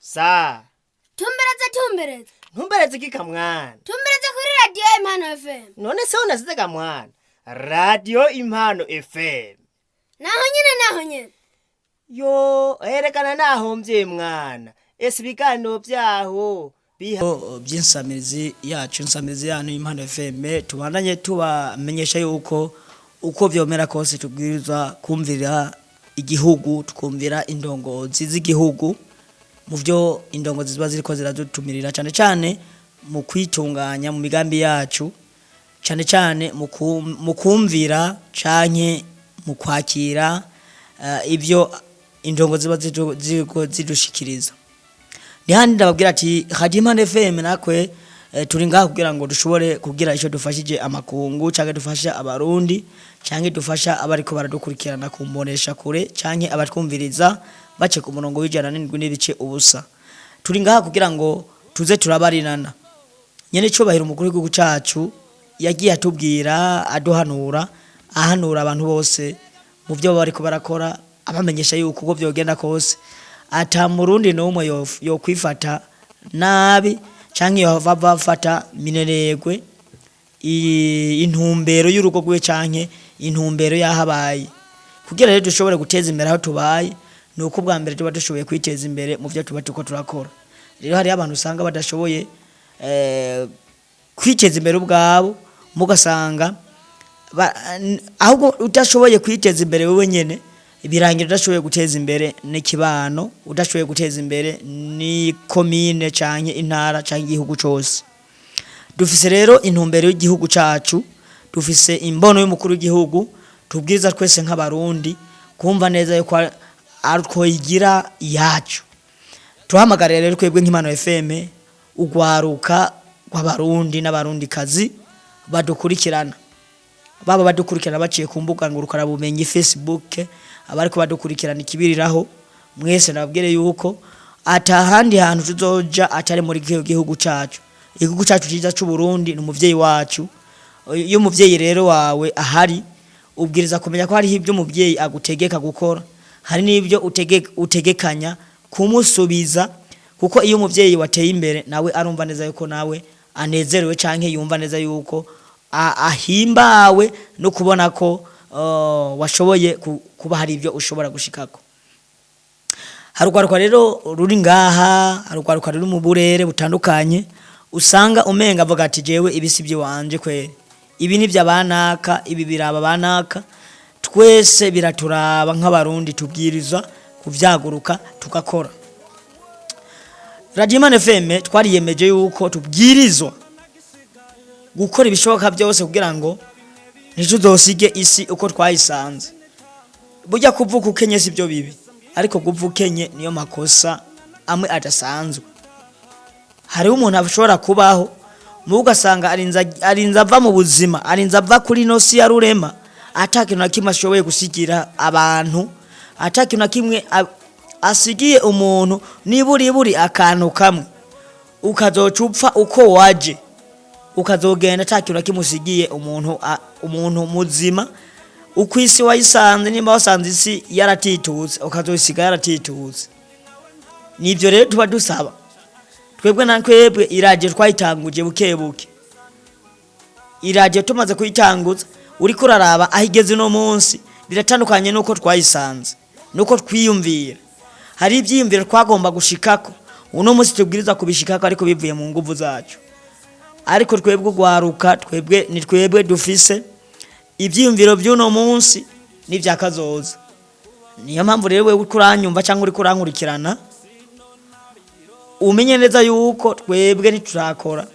Sa. Tumbereze. Ntumbereze kika mwana. Tumbereze kuri radio Impano FM. None se unasize ka mwana. Radio Impano FM. Naho nyene. Yo, erekana naho mvye mwana. Ese ibiganiro byaho by'insamirizi yacu insamirizi yanyu Impano FM tubandanye tubamenyesha yuko uko vyomera kose tubwirizwa kumvira igihugu tukumvira indongozi z'igihugu mu byo indongozi ziba ziriko ziradutumirira cyane mu kwitunganya mu migambi yacu cyane mu kumvira canke mu kwakira ibyo indongozi ziba zidushikiriza. Nihandi ndababwira ati Radio Impano FM nakwe turi ngaho kugira ngo dushobore kugira ico dufashije amakungu canke dufasha abarundi canke dufasha abariko baradukurikirana kumbonesha kure canke abatwumviriza bace ku murongo w'ijana n'indwi n'ibice ubusa. Turi ngaho kugira ngo tuze turabarinana. Nyene cyo bahira umukuru w'igihugu cacu yagiye atubwira aduhanura ahanura abantu bose mu byo bariko barakora abamenyesha yuko uko byogenda kose ata murundi n'umwe yo kwifata nabi canke yo bafata mineregwe intumbero y'urugo gwe canke intumbero yahabaye kugira rero dushobore guteza imbere aho tubaye nuko bwa mbere tuba dushoboye kwiteza imbere mu byo tuba tuko turakora. Rero hari abantu usanga badashoboye kwiteza imbere ubwabo mugasanga ahubwo utashoboye kwiteza imbere wewe nyene ibirangira udashoboye guteza imbere n'ikibano udashoboye guteza imbere ni commune canke intara canke igihugu cyose. Dufise rero intumbero y'igihugu cacu dufise imbono y'umukuru w'igihugu tubwiza twese nk'abarundi kumva neza yuko ariko yigira yacu. Tuhamagara rero kwebwe nk'Impano FM ugwaruka kw'abarundi n'abarundi kazi badukurikirana baba badukurikirana baciye ku mbuga ngurukana bumenyi Facebook abariko badukurikirana ikibiriraho mwese nababwire yuko atahandi hantu tuzoja atari muri gihugu cacu. Igihugu cacu ciza c'u Burundi n'umuvyeyi wacu. Iyo umuvyeyi rero wawe ahari ubwiriza kumenya ko hari ibyo umuvyeyi agutegeka gukora hari n'ibyo utegekanya kumusubiza kuko iyo umuvyeyi wateye imbere nawe arumva neza yuko nawe anezerewe canke yumva neza yuko ahimbawe no kubona ko washoboye kuba hari ibyo ushobora gushikako. Harugwaruka rero ruri ngaha harugwaruka ruri mu burere butandukanye usanga umenga avuga ati jewe ibisibye wanje kwere ibi ni by'abanaka ibi biraba banaka twese biraturaba nk'abarundi tubwirizwa kuvyaguruka tukakora. Radio Impano FM twariyemeje yuko tubwirizwa gukora ibishoboka byose kugira ngo ntituzosige isi uko twayisanze. Burya kuvuka ukenye si byo bibi ariko kuvukenye niyo makosa amwe adasanzwe. Hari umuntu ashobora kubaho mugasanga arinza ava mu buzima arinza ava kuri no si yarurema atakintu nakimwe ashoboye gusigira abantu atakintu nakimwe asigiye umuntu niburi akantu kamwe ukazocupfa uko waje ukazogenda atakintu nakimusigiye umuntu muzima ukwisi wayisanze nimba wasanze isi yaratitutse ukazosiga yaratitutse. Nivyo rero tuba dusaba twebwe nakwebwe iraje twayitanguje bukebuke iraje tumaze kuyitanguza uri kuraraba ahigeze no munsi biratandukanye nuko twayisanze nuko twiyumvira hari ibyiyumviro twagomba gushikako uno munsi tubwiriza kubishikako ariko bivuye mu nguvu zacu ariko twebwe ugwaruka twebwe dufise ibyiyumviro by'uno munsi n'ivyakazoza. Niyo mpamvu rero wewe kuranyumva cyangwa uri kurankurikirana umenye neza yuko twebwe ntiturakora.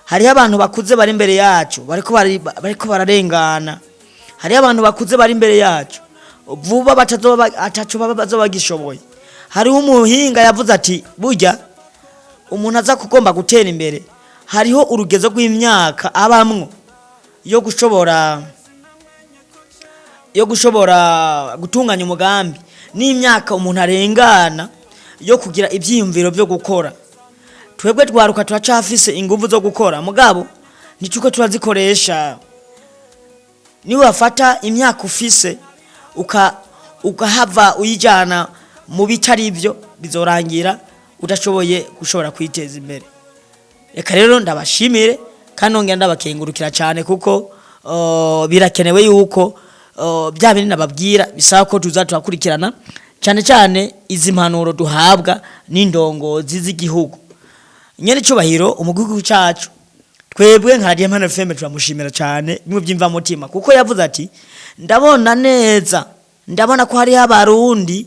Hari abantu bakuze bari imbere yacu bariko bararengana. Hari abantu bakuze bari imbere yacu vuba bazobagishoboye. Hari umuhinga yavuze ati burya umuntu aza kugomba gutera imbere hariho urugezo rw'imyaka abamwo yo gushobora gutunganya umugambi n'imyaka umuntu arengana yo kugira ibyiyumviro byo gukora. Twebwe twaruka turacafise ingufu zo gukora mugabo nticuko turazikoresha. Ni wafata imyaka ufise ukahava uyijana mu bitari byo bizorangira udashoboye gushobora kwiteza imbere. Reka rero ndabashimire kandi nongera ndabakengurukira cyane kuko birakenewe yuko bya bintu nababwira bisaba ko tuzaturakurikirana cyane cyane izi mpanuro duhabwa n'indongozi z'igihugu. Nyene cyubahiro umugugu cyacu twebwe nka Radio Impano FM turamushimira cyane mu byimva mutima kuko yavuze ati ndabona neza, ndabona ko hari abarundi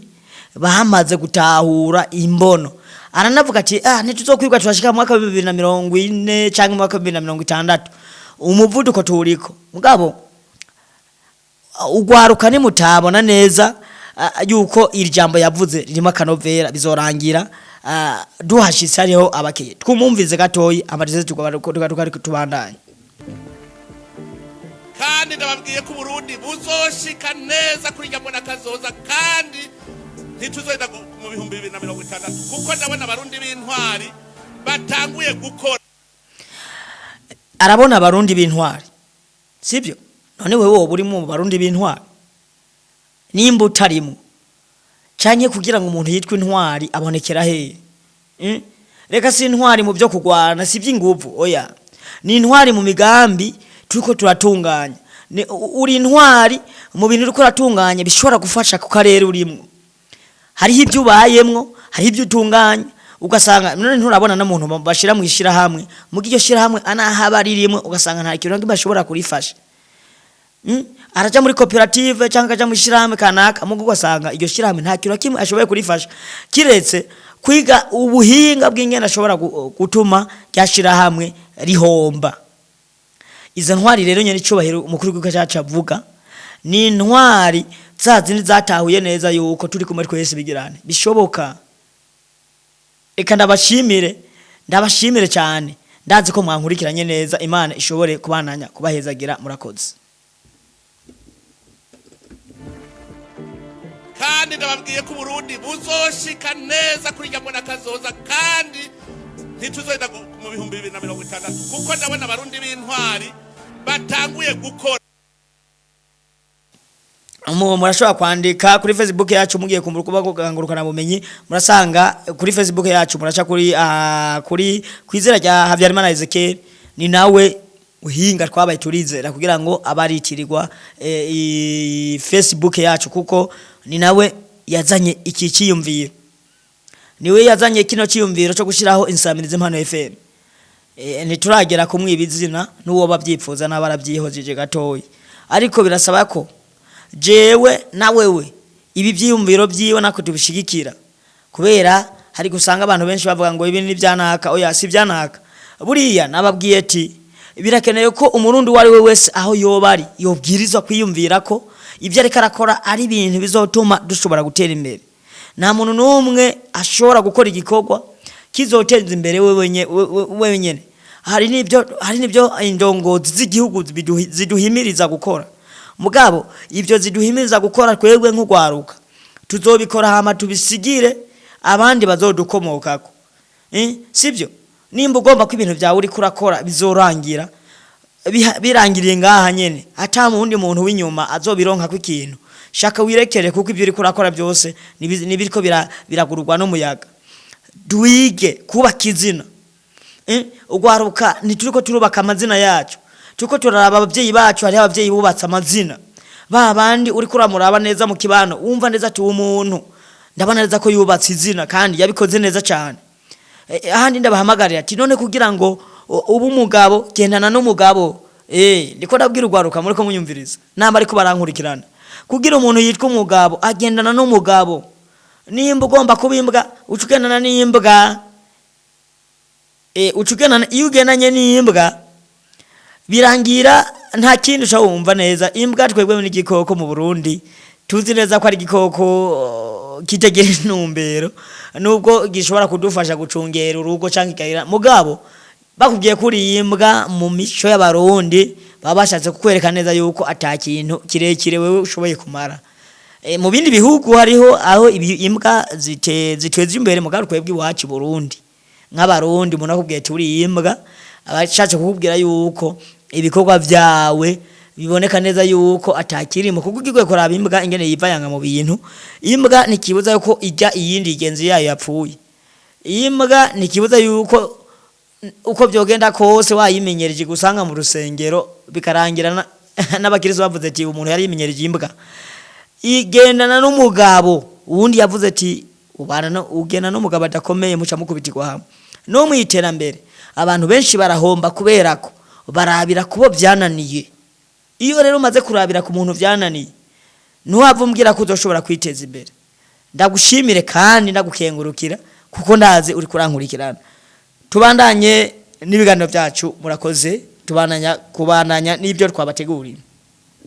bahamaze gutahura imbono. Aranavuga ati ntituzokwirwa turashika mu mwaka wa 2040 cyangwa mu mwaka wa 2060 umuvuduko turiko. Mugabo ugwaruka ni mutabona neza yuko iri jambo yavuze ririmo akanovera bizorangira duhashitse hariho abakeye twumumvize gatoyi amadeze tubandanye. Kandi ndababwiye ko Burundi buzoshika neza kuri jambo nakazoza kandi ntituzoenda mu 2060 kuko ndabona abarundi b'intwari batanguye gukora. Arabona abarundi b'intwari sibyo? None wewe buri mu barundi b'intwari nimba utarimo canke kugira ngo umuntu yitwe intwari abonekera he? Reka si intwari mu byo kugwana si by'inguvu oya, ni intwari mu migambi turiko turatunganya. Uri intwari mu bintu uriko uratunganya bishobora gufasha ku karere urimo. Hariho ibyo ubayemwo, hariho ibyo utunganya ugasanga none nturabona n'umuntu bashira mu ishira hamwe mu giyo shira hamwe anahaba ririmo ugasanga nta kintu bashobora kurifasha. Araja muri koperative cyangwa aja mu shirahamwe kanaka mu ugasanga iryo shirahamwe nta kintu kimwe ashoboye kurifasha kiretse kwiga ubuhinga bw'ingene ashobora gutuma ryashira hamwe rihomba. Izo ntwari rero nyene cyubahiro umukuru w'igihugu cyacu avuga ni intwari zazindi zatahuye neza yuko turi kumwe twese bigirane bishoboka. Eka ndabashimire cyane ndazi ko mwankurikiranye neza. Imana ishobore kubananya kubahezagira murakoze. Kandi ndababwiye ko Burundi buzoshika neza kuri jambo nakazoza kandi ntituzoenda mu 2060 kuko ndabona abarundi b'intwari batanguye gukora. Murashobora kwandika kuri Facebook yacu mugiye kumbuka kugangurukana bumenyi murasanga kuri Facebook yacu muracha kuri kwizera rya Habyarimana Ezekiel ni nawe uhinga twabaye turizera kugira ngo abaritirirwa Facebook yacu kuko ni nawe yazanye iki cyiyumviro, niwe yazanye kino cyiyumviro cyo gushiraho insamirize Impano FM. Ntituragera kumwibizina n'uwo babyipfuza n'abarabyihojeje gatoyi, ariko birasaba ko jewe na wewe ibi byiyumviro byiwe nako tubishigikira kubera hari gusanga abantu benshi bavuga ngo ibi ni byanaka oya si byanaka. Buriya nababwiye ati birakeneye ko umurundi wari we wese aho yobari yobwirizwa kwiyumvira ko ibyo ariko arakora ari ibintu bizotuma dushobora gutera imbere. Nta muntu numwe ashobora gukora igikorwa kizoteza imbere wewe nyene. Hari nibyo indongozi z'igihugu ziduhimiriza gukora. Mugabo ibyo ziduhimiriza gukora twebwe nk'ugwaruka tuzobikora hama tubisigire abandi bazodukomokako. Sibyo? Nimba ugomba ko ibintu byawe uri kurakora bizorangira birangiriye ngaha nyene ata mu wundi muntu w'inyuma azobironka ko ikintu shaka wirekere kuko ibyo uri kurakora byose nibiriko biragururwa n'umuyaga. Duige kubaka izina. Ugwaruka ntituriko turubaka amazina yacu, tuko turaraba abavyeyi bacu. Hari abavyeyi bubatse amazina babandi uri kuramuraba neza mu kibano wumva neza ati umuntu ndabana neza ko yubatse izina kandi yabikoze neza cyane. Ahandi ndabahamagarira ati none kugira ngo ubu umugabo gendana n'umugabo ndiko ndabwira ugwaruka muri ko munyumviriza namba ariko barankurikirana kugira umuntu yitwa umugabo agendana n'umugabo. Nimba ugomba kubimbwa ucugendana n'imbwa iyo ugendanye n'imbwa birangira nta kintu ushawumva neza. Imbwa twebwe n'igikoko mu Burundi tuzi neza ko ari igikoko kitegera intumbero nubwo gishobora kudufasha gucungera urugo cyangwa ikayira. Mugabo bakubwiye kuri imbwa mu mico y'abarundi babashatse kukwereka neza yuko atakintu kirekire wewe ushoboye kumara. Mu bindi bihugu hariho aho imbwa zitweza imbere mu garuko bw'i wacu Burundi nk'abarundi munakubwiye turi imbwa abashatse kukubwira yuko ibikorwa byawe biboneka neza yuko atakirimo kuko ugikwe kuraba imbwa ingene yivayanga mu bintu. Imbwa nikibuza yuko ijya iyindi igenzi yayo yapfuye. imbwa nikibuza yuko uko byogenda kose wayimenyereje gusanga mu rusengero bikarangira n'abakiristo bavuze ati umuntu yari yimenyereje imbwa igendana n'umugabo uwundi yavuze ati ugena n'umugabo adakomeye muca mukubitirwa hamwe no mu iterambere abantu benshi barahomba kubera ko barabira kubo byananiye. Iyo rero umaze kurabira ku muntu byananiye ntuwavumbwira ko uzoshobora kwiteza imbere. Ndagushimire kandi ndagukengurukira kuko ndazi uri kurankurikirana. Tubandanye n'ibiganiro byacu murakoze, kubananya n'ibyo twabateguriye.